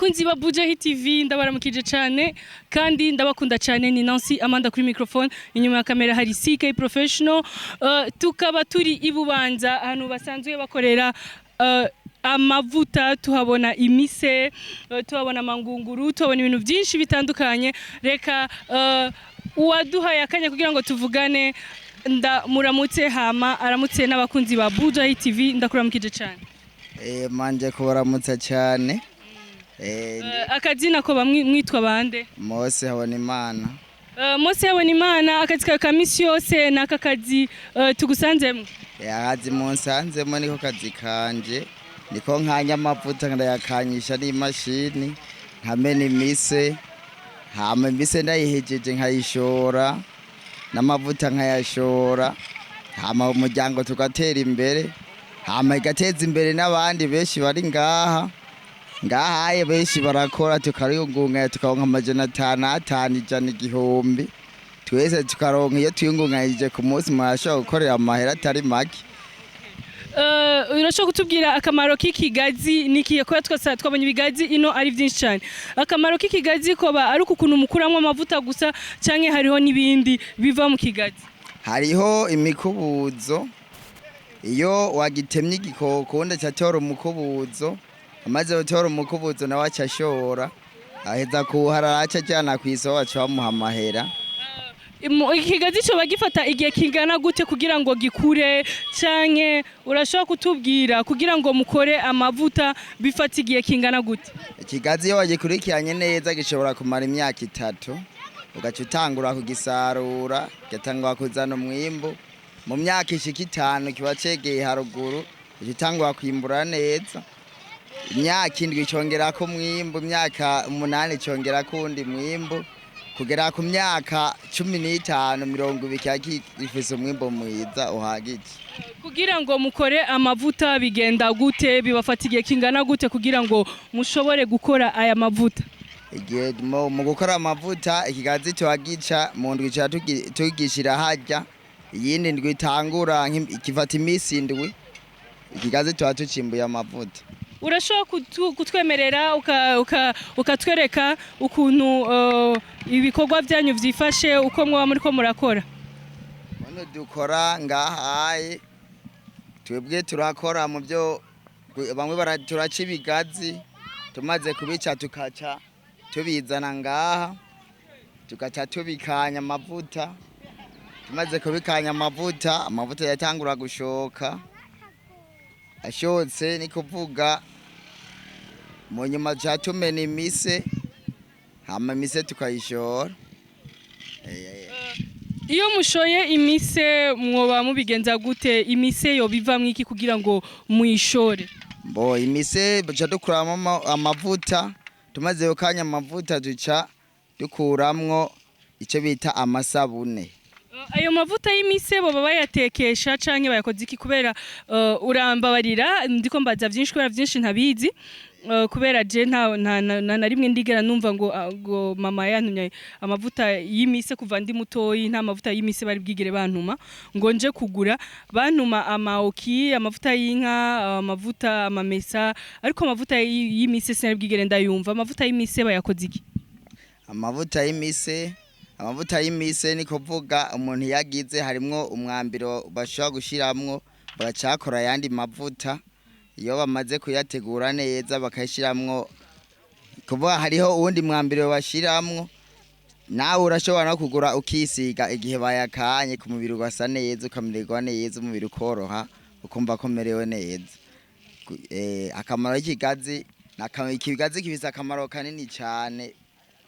bakunzi ba Bujahi TV ndabaramukije cyane kandi ndabakunda cyane. Ni Nancy Amanda kuri microphone, inyuma ya kamera hari CK Professional. Tukaba turi ibubanza ahantu basanzwe bakorera amavuta, tuhabona imise, tuhabona amangunguru, tuhabona ibintu byinshi bitandukanye. Reka uwaduhaye akanya kugira ngo tuvugane muramutse hama aramutse n'abakunzi ba Bujahi TV. Ndakuramukije cyane. Manje kubaramutsa cyane. Akazina ko bamwitwa bande? Mose habona Imana. Mose habona Imana, akazi ka kamisi yose naka kazi tugusanzemo. Yahazi munsanzemo niko kazi kanje. Niko nkanya amavuta ndayakanyisha n'imashini, nkamena imise, hama imise ndayihejeje nkayishora, n'amavuta nkayashora, hama umuryango tugatera imbere, hama igateza imbere n'abandi benshi bari ngahaye benshi barakora, tukariyungunganya tukaronka amajana 5, 500, 1,000. Twese tukaronka iyo tuyungunganyije ku munsi mwashobora gukorera amahera atari make. Urashobora kutubwira akamaro k'ikigazi nikiye ko twabonye ibigazi ino ari byinshi cyane. Akamaro k'ikigazi koba ari ukuntu mukuramo amavuta gusa canke hariho nibindi biva mu kigazi? Hariho imikubuzo, iyo wagitemye igikoko ndacatora umukubuzo, amaze gutora umukubuzo nawe acashora, aheza kuhararaca cyana kwiso bacamuha amahera. Ikigazi cyo bagifata igihe kingana gute kugira ngo gikure, canke urashobora kutubwira kugira ngo mukore amavuta bifata igihe kingana gute? Ikigazi iyo wagikurikiranye neza gishobora kumara imyaka 3, ugaca utangura kugisarura, gatangwa kuzana umwimbo. Mu myaka ishika 5 kiba cegeye haruguru, gitangwa kwimbura neza. Imyaka 7 cyongera ko mwimbo, imyaka 8 cyongera kundi mwimbo, kugera ku myaka 15 20 ifise umwimbo mwiza uhagije. Kugira ngo mukore amavuta bigenda gute, bibafata igihe kingana gute kugira ngo mushobore gukora aya mavuta? Igihe mu gukora amavuta ikigazi twagica mu ndwi tugishira hajya, iyindi ndwi itangura ikifata imisi 7, ikigazi tucimbuye amavuta. Urashobora kutwemerera ukatwereka ukuntu ibikorwa byanyu vyifashe, uko mwaba muri ko murakora? Bano dukora ngahaye, twebwe turakora mu byo bamwe turaca ibigazi, tumaze kubica tukaca tubizana ngaha, tugaca tubikanya amavuta, tumaze kubikanya amavuta yatangura gushoka, ashotse ni kuvuga mu nyuma tumena imise, hama imise tukayishora. Iyo mushoye imise mwoba mubigenza gute? Imise yo bivamwe iki kugira ngo muyishore? Imise baca dukuramo amavuta, tumaze gukanya amavuta duca dukuramwo icyo bita amasabune. Ayo mavuta y'imise baba bayatekesha canke bayakoze iki? Kubera urambabarira ndiko mbaza byinshi kubera byinshi ntabizi, kubera je nta rimwe ndigera numva ngo mama yantumye amavuta y'imise kuva ndi mutoyi. Nta mavuta y'imise bari bwigere bantuma ngo nje kugura, bantuma amaoki, amavuta y'inka, amavuta amamesa, ariko amavuta y'imise sinari bwigere ndayumva. Amavuta y'imise bayakoze iki? Amavuta y'imise ni kuvuga umuntu yagize harimwo umwambiro bashobora gushiramwo, baracakora yandi mavuta. Iyo bamaze kuyategura neza bakayishiramwo, kuvuga hariho uwundi mwambiro bashiramwo, nawe urashobora no kugura ukisiga igihe bayakanye ku mubiri ugasa neza, ukamererwa neza, umubiri ukoroha, ukumva ko merewe neza. Akamaro y'ikigazi, ikigazi kifise akamaro kanini cyane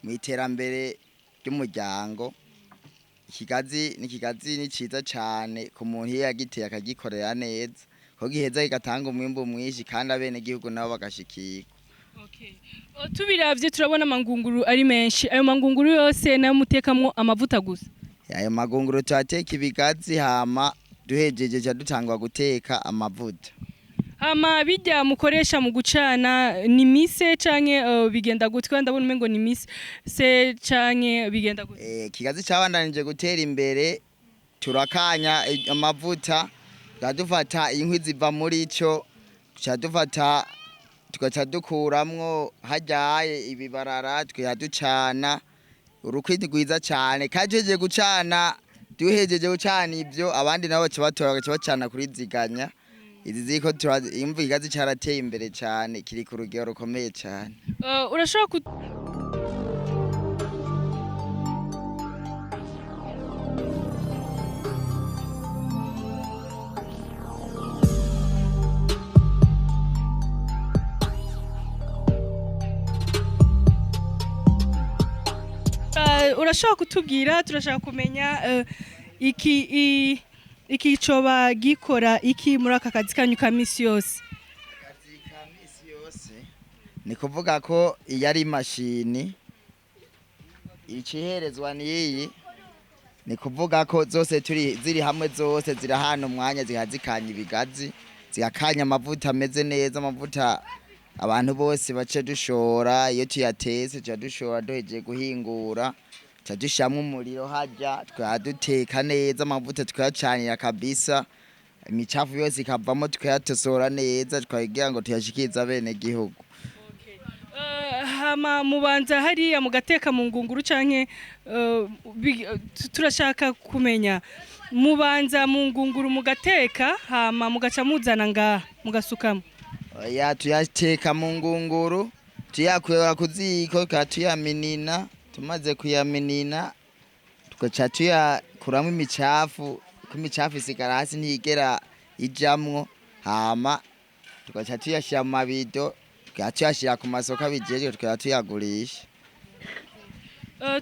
mu iterambere ry'umuryango. Ikigazi ni ciza cyane ku muntu iyo yagiteye akagikorera neza, ko giheza kigatanga umwimbo mwinshi kandi abene gihugu nabo bagashikirwa. Tubiravye turabona amangunguru ari menshi. Ayo mangunguru yose nayo mutekamwo amavuta gusa? Ayo magunguru tuateka ibigazi, hama duhejeje dutangwa guteka amavuta. Hama bijya mukoresha mu gucana ni mise canke bigenda gutwe? Ndabona umengo ni mise se canke bigenda gutwe? Kigazi cabandanije gutera imbere, turakanya amavuta, dufata inkwi ziva muri ico, dufata tugaca dukuramwo haryaye ibibarara twiha ducana urukwiti rwiza cyane kandi tuhejeje gucana duhejeje gucana ibyo abandi nabo baca batora bagaca bacana kuri ziganya izi ziko imva igazi cyarateye imbere cyane kiri ku rugero rukomeye cyane. urashobora urashobora kutubwira turashaka kumenya iki coba gikora iki muri aka kazi kanyu ka misi yose? Akazi ka misi yose ni kuvuga ko iyo ari imashini iciherezwa niyi ni kuvuga ko zose ziri hamwe zose zirahana umwanya zikazikanya ibigazi zigakanya amavuta ameze neza amavuta abantu bose bace dushora iyo tuyatetse tuca dushora duhejeje guhingura tuca dushyiramo umuriro hajya tukaduteka neza amavuta tukayacanira kabisa imicafu yose ikavamo tukayatosora neza tukagira ngo tuyashikirize bene gihugu. Hama mubanza hariya mugateka mu ngunguru canke turashaka kumenya mubanza mu ngunguru mugateka hama mugaca muzana ngaha mugasukamo? Ya tuyateka mu ngunguru tuyakwera ku ziko tuyamenina tumaze kuyaminina tugaca tuyakuramo imicafu ko imicafu isigara hasi ntigera ijamwo hama tugaca tuyashyira mu mabido tugaca tuyashyira ku masoko abijejwe tugaca tuyagurisha.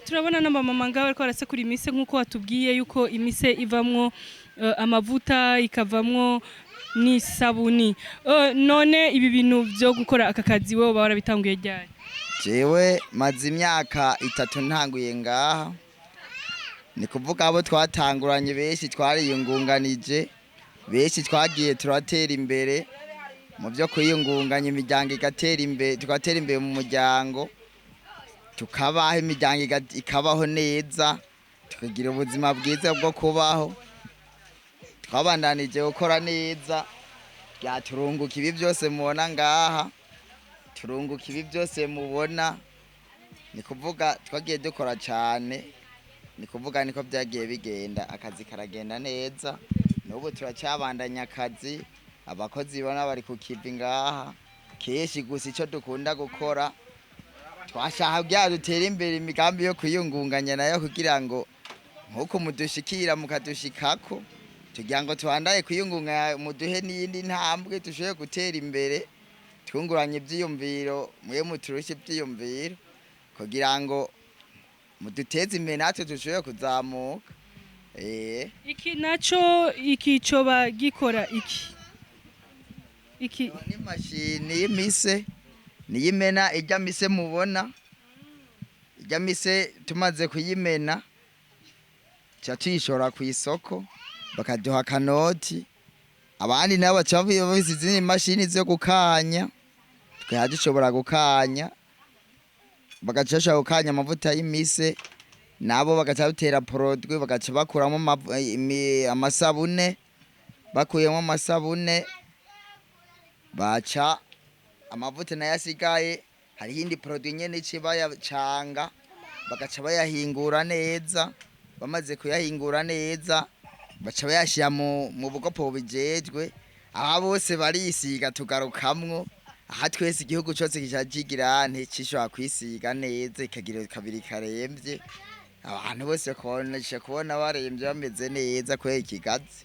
Turabona n'amamama ngaho ariko barasekura imise nk'uko watubwiye yuko imise ivamwo amavuta ikavamwo n'isabuni. None ibi bintu byo gukora aka kazi wowe barabitanguye ryari? Jewe maze imyaka 3 ntanguye ngaha ni kuvuga abo twatanguranye benshi twariyungunganije benshi twagiye turatera imbere mu byo kwiyungunganya imiryango igatera imbere tugatera imbere mu muryango tukabaho imiryango ikabaho neza tukagira ubuzima bwiza bwo kubaho twabandanije gukora neza byaturunguka ibi byose mubona ngaha turunguka ibi byose mubona ni kuvuga twagiye dukora cyane ni kuvuga niko byagiye bigenda akazi karagenda neza n'ubu turacyabandanya akazi abakozi bona bari ku kivi ngaha keshi gusa icyo dukunda gukora twashaka byadutera imbere imigambi yo kwiyungunganya nayo kugira ngo nkuko mudushikira mukadushikako tugira ngo tubandaye kwiyungunganya muduhe n'iyindi ntambwe dushoboye gutera imbere twunguranye ibyiyumviro muye muturushe ibyiyumviro kugira ngo muduteze imbere natwe dushoboye kuzamuka. Iki naco ikicoba gikora iki ni mashini y'imise niyimena ijya mise mubona ijya mise tumaze kuyimena cha tuyishora ku isoko bakaduha kanoti abandi nabo baca bafise izindi mashini zo gukanya tukaya dushobora gukanya bagacasha gukanya amavuta y'imise nabo bagaca batera produit bagaca bakuramo amasabune bakuyemo amasabune baca amavuta nayasigaye hari hindi produit nyene cibaya canga bagaca bayahingura neza bamaze kuyahingura neza baca bayashira mu bugopo bijejwe aha bose barisiga tugarukamwo aha twese igihugu cyose kijajigira nticishobora kwisiga neza ikagira kabiri karemvye abantu bose kubona baremvye bameze neza kwe ikigazi.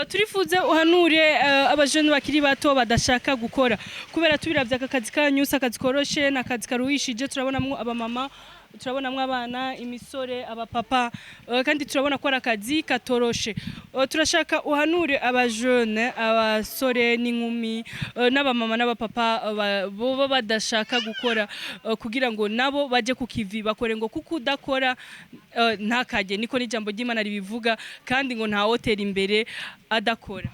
Turifuze uhanure abajene bakiri bato badashaka gukora kubera tubiravye aka kazi kanyusa akazi koroshe n'akazi karuhishije turabonamwo abamama turabonamwo abana imisore abapapa kandi turabona ko ari akazi katoroshe. Turashaka uhanure abajene abasore n'inkumi n'abamama n'abapapa bo badashaka gukora kugira ngo nabo baje kukivi bakore ngo kuko udakora ntakajye niko n'ijambo ry'Imana ribivuga kandi ngo nta hoteli imbere adakora.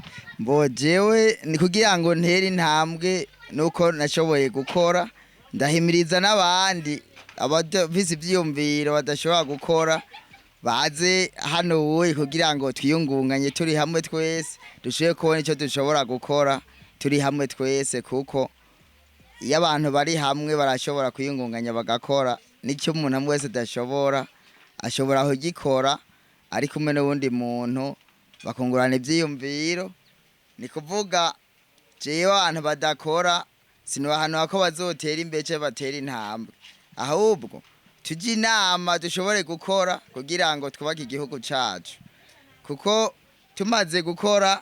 Jewe ni kugira ngo ntere intambwe nuko nashoboye gukora ndahimiriza n'abandi abafise ivyiyumviro badashobora gukora baze hano wowe kugira ngo twiyungunganye turi hamwe twese dushoboye kubona icyo dushobora gukora turi hamwe twese kuko iyo abantu bari hamwe barashobora kwiyungunganya bagakora n'icyo umuntu amwe wese adashobora ashobora kugikora ari kumwe n'uwundi muntu bakungurana ibyiyumviro. ni kuvuga jewe abantu badakora sinobahanura ko bazotera imbere cyangwa batera intambwe, ahubwo tujye inama dushobore gukora kugira ngo twubake igihugu cyacu, kuko tumaze gukora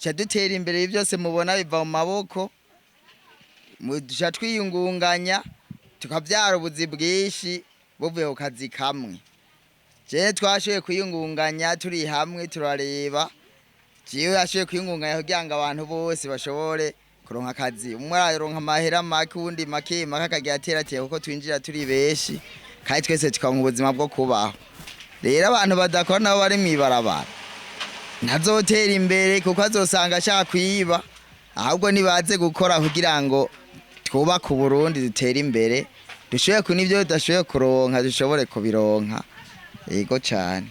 ca dutera imbere. Ibi byose mubona biva mu maboko, duca twiyungunganya tukabyara ubuzi bwinshi buvuye ku kazi kamwe. Jewe twashoboye kwiyungunganya turi hamwe turareba, jewe yashoboye kwiyungunganya kugira ngo abantu bose bashobore kuronka akazi. Umwe araronka amahera make uwundi make make akagira ateratera kuko twinjira turi benshi kandi twese tukaronka ubuzima bwo kubaho. Rero abantu badakora nabo bari mwibarabara ntazotera imbere kuko azosanga ashaka kwiba, ahubwo nibaze gukora kugira ngo twubake Burundi dutere imbere, dushoboye ku nivyo tudashoboye kuronka dushobore kubironka. Yego cyane.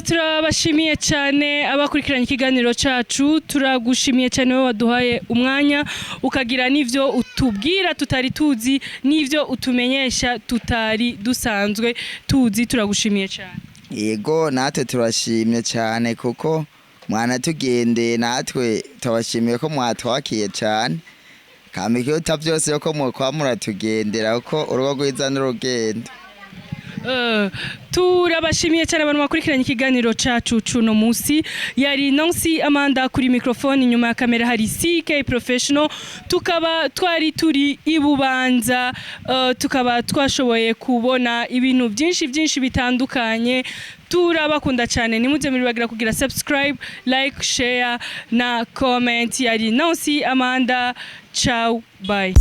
Turabashimiye cyane abakurikiranye ikiganiro cyacu, turagushimiye cyane wowe waduhaye umwanya ukagira n'ivyo utubwira tutari tuzi n'ivyo utumenyesha tutari dusanzwe tuzi. Turagushimiye cyane. Yego natwe turashimye cyane kuko mwana tugende, natwe tubashimiye ko mwatwakiye cyane kamikota byose yuko mukwa muratugendera uko urugo rwiza n'urugendo. Turabashimiye cyane abantu bakurikiranye ikiganiro cyacu cuno musi. Yari Nancy Amanda kuri microphone, inyuma ya kamera hari CK Professional. Tukaba twari turi ibubanza, tukaba twashoboye kubona ibintu byinshi bitandukanye. Turabakunda cyane, nimuze muribagira kugira subscribe, like, share na comment. Yari Nancy Amanda, ciao, bye.